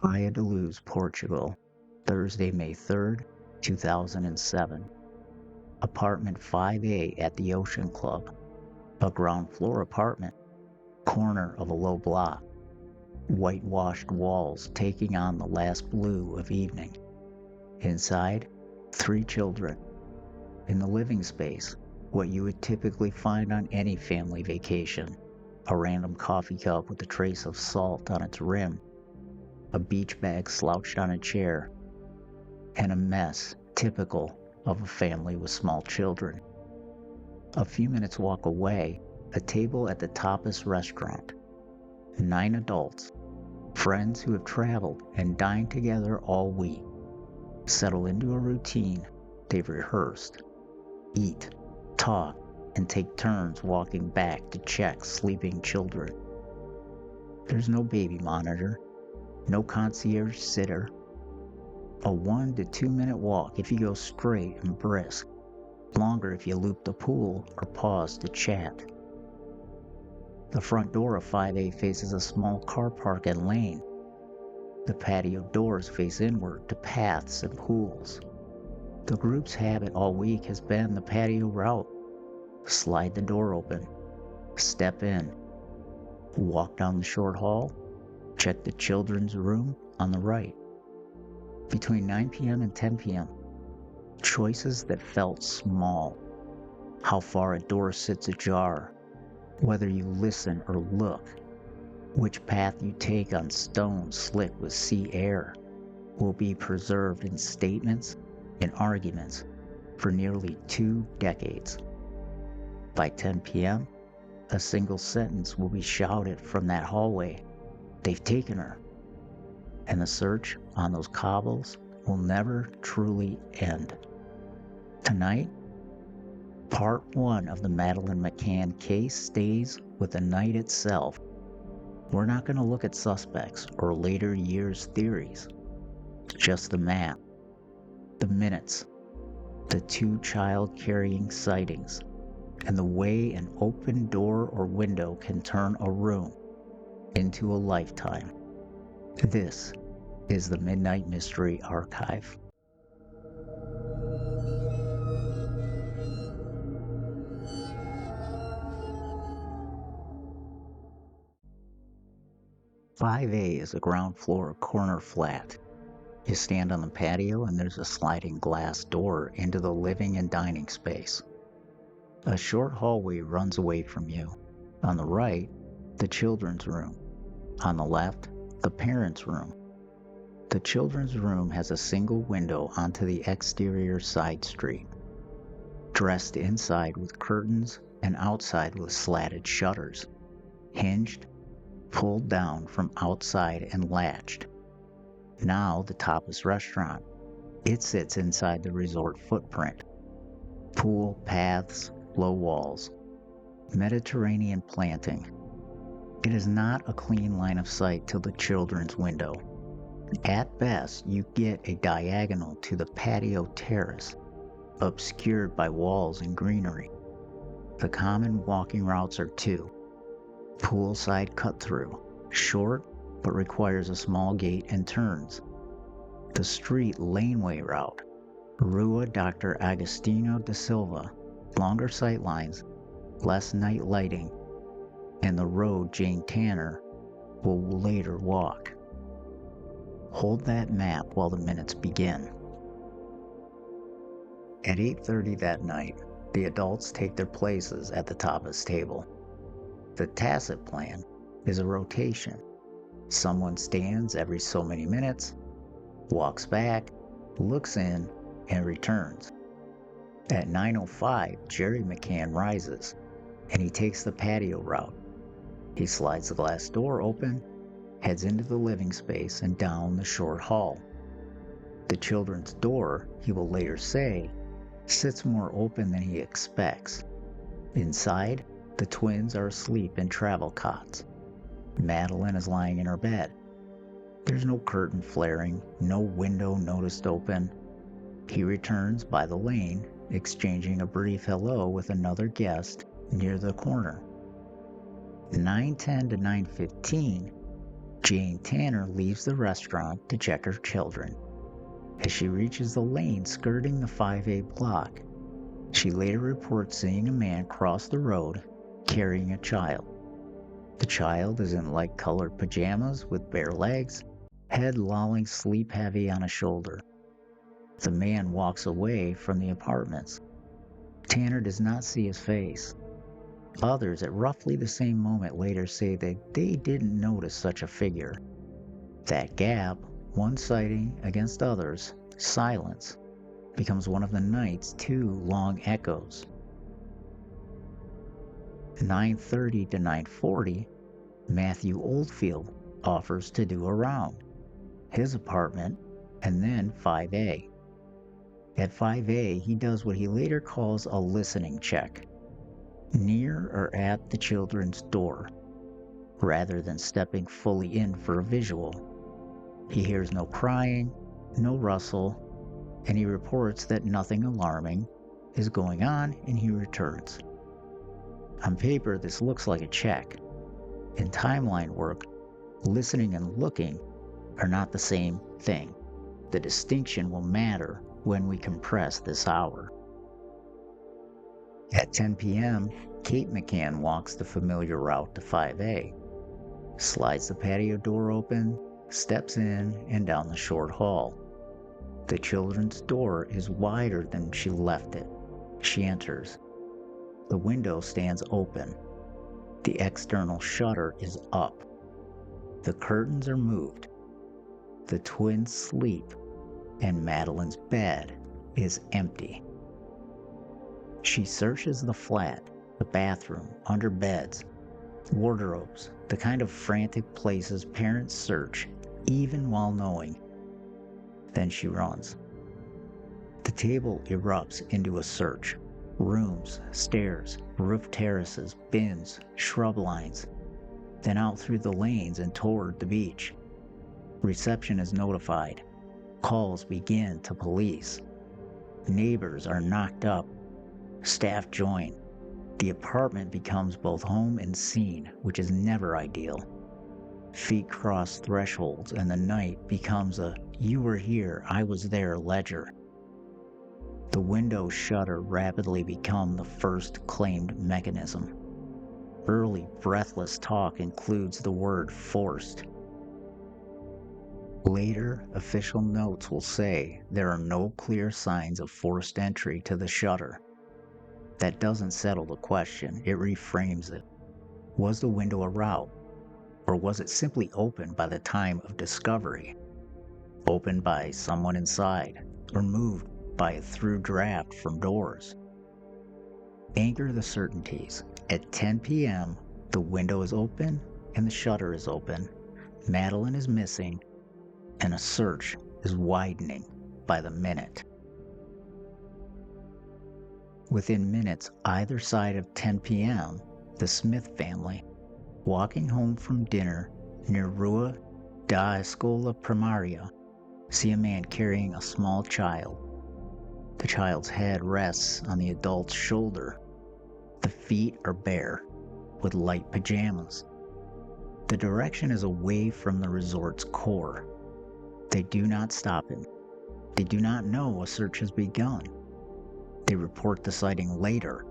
Valladolid, Portugal, Thursday, May 3rd, 2007. Apartment 5A at the Ocean Club. A ground floor apartment, corner of a low block. Whitewashed walls taking on the last blue of evening. Inside, 3 children. In the living space, what you would typically find on any family vacation. A random coffee cup with a trace of salt on its rim. A beach bag slouched on a chair. And a mess typical of a family with small children. A few minutes walk away, a table at the Tapas restaurant. 9 adults, friends who have traveled and dined together all week. Settle into a routine they've rehearsed. Eat, talk, and take turns walking back to check sleeping children. There's no baby monitor, no concierge sitter. A 1 to 2 minute walk if you go straight and brisk. Longer if you loop the pool or pause to chat. The front door of 5A faces a small car park and lane. The patio doors face inward to paths and pools. The group's habit all week has been the patio route. Slide the door open, step in, walk down the short hall, check the children's room on the right. Between 9 p.m. and 10 p.m., choices that felt small. How far a door sits ajar, whether you listen or look, which path you take on stone slick with sea air, will be preserved in statements and arguments for nearly 2 decades. By 10 p.m., a single sentence will be shouted from that hallway. They've taken her. And the search on those cobbles will never truly end. Tonight, part 1 of the Madeleine McCann case stays with the night itself. We're not going to look at suspects or later years' theories. Just the map, the minutes, the 2 child-carrying sightings, and the way an open door or window can turn a room into a lifetime. This is the Midnight Mystery Archive. "5A is a ground floor corner flat. You stand on the patio and there's a sliding glass door into the living and dining space. A short hallway runs away from you. On the right, the children's room. On the left, the parents' room. The children's room has a single window onto the exterior side street, dressed inside with curtains and outside with slatted shutters, hinged, pulled down from outside and latched. Now the Tapas restaurant. It sits inside the resort footprint. Pool, paths, low walls, Mediterranean planting. It is not a clean line of sight to the children's window. At best, you get a diagonal to the patio terrace, obscured by walls and greenery. The common walking routes are 2. Poolside cut-through, short but requires a small gate and turns. The street laneway route, Rua Dr. Agostinho da Silva, longer sightlines, less night lighting, and the road Jane Tanner will later walk. Hold that map while the minutes begin. At 8:30 that night, the adults take their places at the Tapas table. The tacit plan is a rotation. Someone stands every so many minutes, walks back, looks in, and returns. At 9:05, Jerry McCann rises, and he takes the patio route. He slides the glass door open, heads into the living space and down the short hall. The children's door, he will later say, sits more open than he expects. Inside, the twins are asleep in travel cots. Madeleine is lying in her bed. There's no curtain flaring, no window noticed open. He returns by the lane, exchanging a brief hello with another guest near the corner. 9:10 to 9:15, Jane Tanner leaves the restaurant to check her children. As she reaches the lane skirting the 5A block, she later reports seeing a man cross the road carrying a child. The child is in light-colored pajamas with bare legs, head lolling sleep-heavy on a shoulder. The man walks away from the apartments. Tanner does not see his face. Others at roughly the same moment later say that they didn't notice such a figure. That gap, one sighting against others, silence, becomes one of the night's two long echoes. 9:30 to 9:40, Matthew Oldfield offers to do a round, his apartment, and then 5A. At 5A, he does what he later calls a listening check, near or at the children's door, rather than stepping fully in for a visual. He hears no crying, no rustle, and he reports that nothing alarming is going on, and he returns. On paper, this looks like a check. In timeline work, listening and looking are not the same thing. The distinction will matter when we compress this hour. At 10 p.m., Kate McCann walks the familiar route to 5A, slides the patio door open, steps in and down the short hall. The children's door is wider than she left it. She enters. The window stands open. The external shutter is up. The curtains are moved. The twins sleep, and Madeleine's bed is empty. She searches the flat, the bathroom, under beds, wardrobes, the kind of frantic places parents search even while knowing. Then she runs. The table erupts into a search. Rooms, stairs, roof terraces, bins, shrub lines, then out through the lanes and toward the beach. Reception is notified. Calls begin to police. Neighbors are knocked up. Staff join. The apartment becomes both home and scene, which is never ideal. Feet cross thresholds and the night becomes a "you were here, I was there" ledger. The window shutter rapidly become the first claimed mechanism. Early breathless talk includes the word "forced." Later, official notes will say there are no clear signs of forced entry to the shutter. That doesn't settle the question, it reframes it. Was the window a route? Or was it simply opened by the time of discovery? Opened by someone inside, or moved by a through draft from doors? Anchor the certainties. At 10 p.m., the window is open and the shutter is open. Madeleine is missing, and a search is widening by the minute. Within minutes either side of 10 p.m., the Smith family, walking home from dinner near Rua da Escola Primaria, see a man carrying a small child. The child's head rests on the adult's shoulder. The feet are bare, with light pajamas. The direction is away from the resort's core. They do not stop him. They do not know a search has begun. They report the sighting later.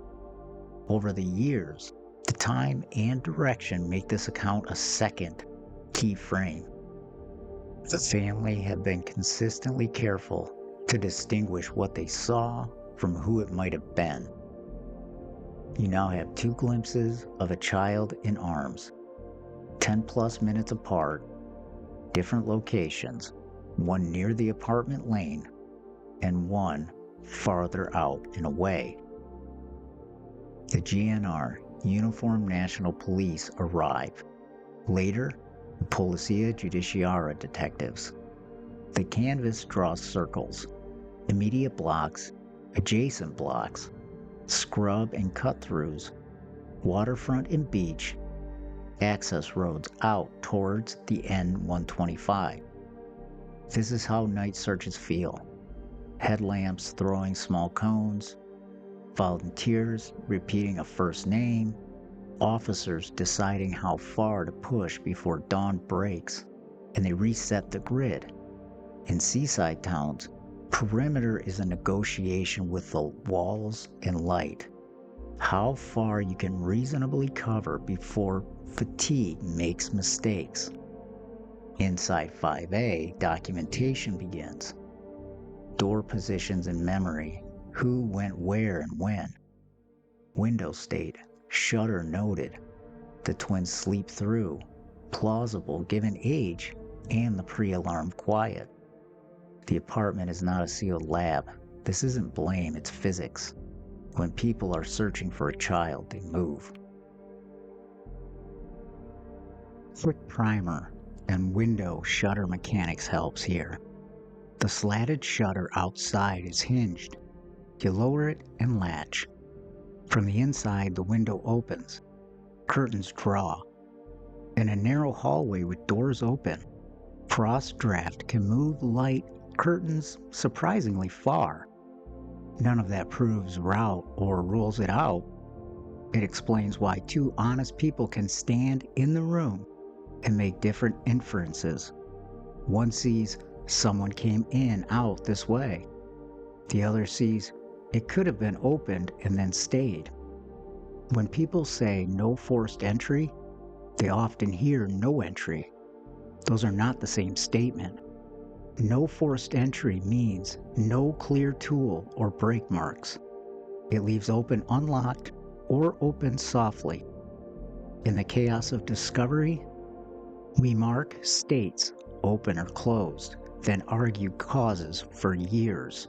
Over the years, the time and direction make this account a second key frame. The family have been consistently careful to distinguish what they saw from who it might have been. You now have two glimpses of a child in arms, 10 plus minutes apart, different locations, one near the apartment lane and one farther out and away. The GNR, Uniformed National Police, arrive. Later, the Polizia Judiciaria detectives. The canvas draws circles, immediate blocks, adjacent blocks, scrub and cut-throughs, waterfront and beach, access roads out towards the N125. This is how night searches feel. Headlamps throwing small cones, volunteers repeating a first name, officers deciding how far to push before dawn breaks, and they reset the grid. In seaside towns, perimeter is a negotiation with the walls and light. How far you can reasonably cover before fatigue makes mistakes. Inside 5A, documentation begins. Door positions and memory, who went where and when. Window state, shutter noted. The twins sleep through, plausible given age and the pre-alarm quiet. The apartment is not a sealed lab. This isn't blame, it's physics. When people are searching for a child, they move. Quick primer and window shutter mechanics helps here. The slatted shutter outside is hinged. You lower it and latch. From the inside, the window opens. Curtains draw. In a narrow hallway with doors open, frost draft can move light curtains surprisingly far. None of that proves route or rules it out. It explains why two honest people can stand in the room and make different inferences. One sees someone came in out this way. The other sees it could have been opened and then stayed. When people say no forced entry, they often hear no entry. Those are not the same statement. No forced entry means no clear tool or brake marks. It leaves open unlocked or open softly. In the chaos of discovery, we mark states open or closed, then argue causes for years.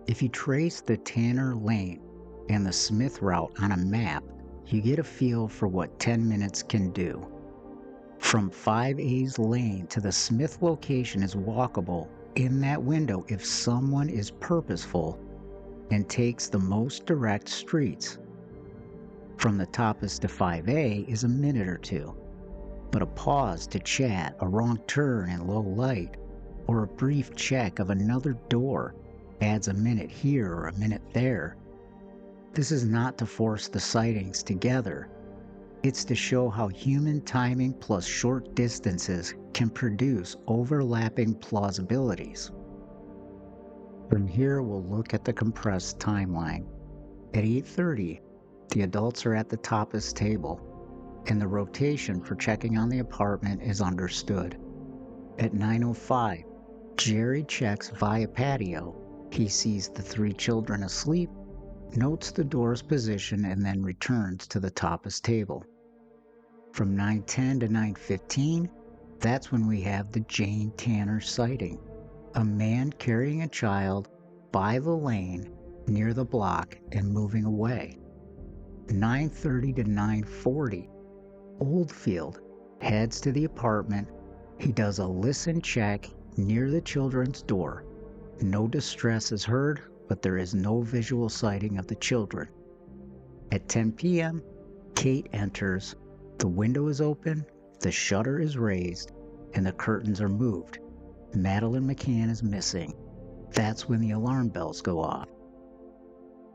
If you trace the Tanner Lane and the Smith route on a map, you get a feel for what 10 minutes can do. From 5A's lane to the Smith location is walkable in that window if someone is purposeful and takes the most direct streets. From the Tapas to 5A is a minute or two, but a pause to chat, a wrong turn in low light, or a brief check of another door adds a minute here or a minute there. This is not to force the sightings together. It's to show how human timing plus short distances can produce overlapping plausibilities. From here, we'll look at the compressed timeline. At 8:30, the adults are at the Tapas table, and the rotation for checking on the apartment is understood. At 9:05, Jerry checks via patio. He sees the three children asleep, notes the door's position, and then returns to the Tapas table. From 9:10 to 9:15, that's when we have the Jane Tanner sighting. A man carrying a child by the lane near the block and moving away. 9:30 to 9:40, Oldfield heads to the apartment. He does a listen check near the children's door. No distress is heard, but there is no visual sighting of the children. At 10 p.m., Kate enters. The window is open, the shutter is raised, and the curtains are moved. Madeleine McCann is missing. That's when the alarm bells go off.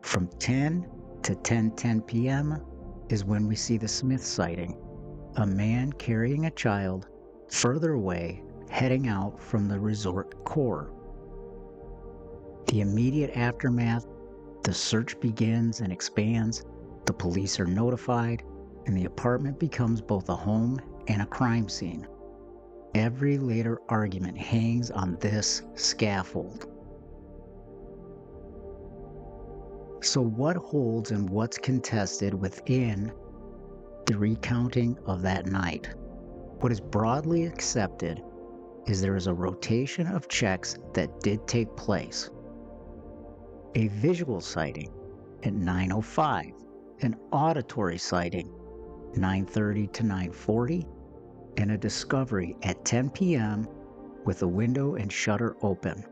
From 10 to 10:10 p.m. is when we see the Smith sighting. A man carrying a child further away, heading out from the resort core. The immediate aftermath, the search begins and expands, the police are notified, and the apartment becomes both a home and a crime scene. Every later argument hangs on this scaffold. So what holds and what's contested within the recounting of that night? What is broadly accepted is there is a rotation of checks that did take place. A visual sighting at 9:05, an auditory sighting 9:30 to 9:40, and a discovery at 10 p.m. with a window and shutter open.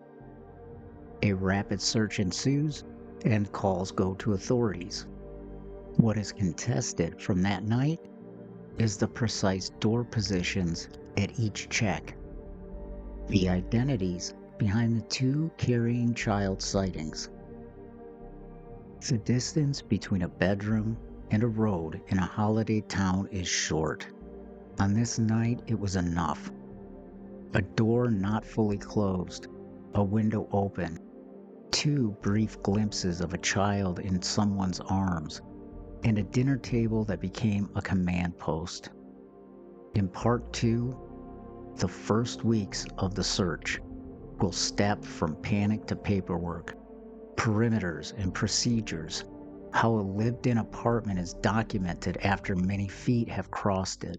A rapid search ensues and calls go to authorities. What is contested from that night is the precise door positions at each check. The identities behind the two carrying child sightings. The distance between a bedroom and a road in a holiday town is short. On this night, it was enough. A door not fully closed, a window open, 2 brief glimpses of a child in someone's arms, and a dinner table that became a command post. In part 2, the first weeks of the search will step from panic to paperwork, perimeters and procedures, how a lived-in apartment is documented after many feet have crossed it,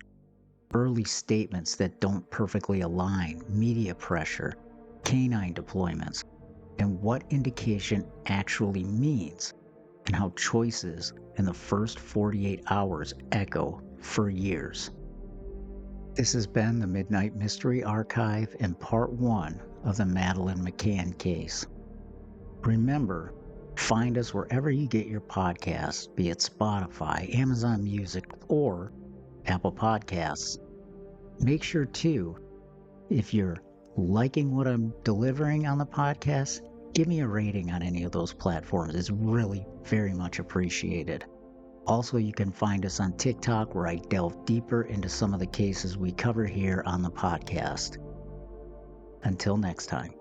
early statements that don't perfectly align, media pressure, canine deployments, and what indication actually means, and how choices in the first 48 hours echo for years. This has been the Midnight Mystery Archive and Part 1 of the Madeleine McCann case. Remember, find us wherever you get your podcasts, be it Spotify, Amazon Music, or Apple Podcasts. Make sure too, if you're liking what I'm delivering on the podcast, give me a rating on any of those platforms. It's really very much appreciated. Also, you can find us on TikTok, where I delve deeper into some of the cases we cover here on the podcast. Until next time.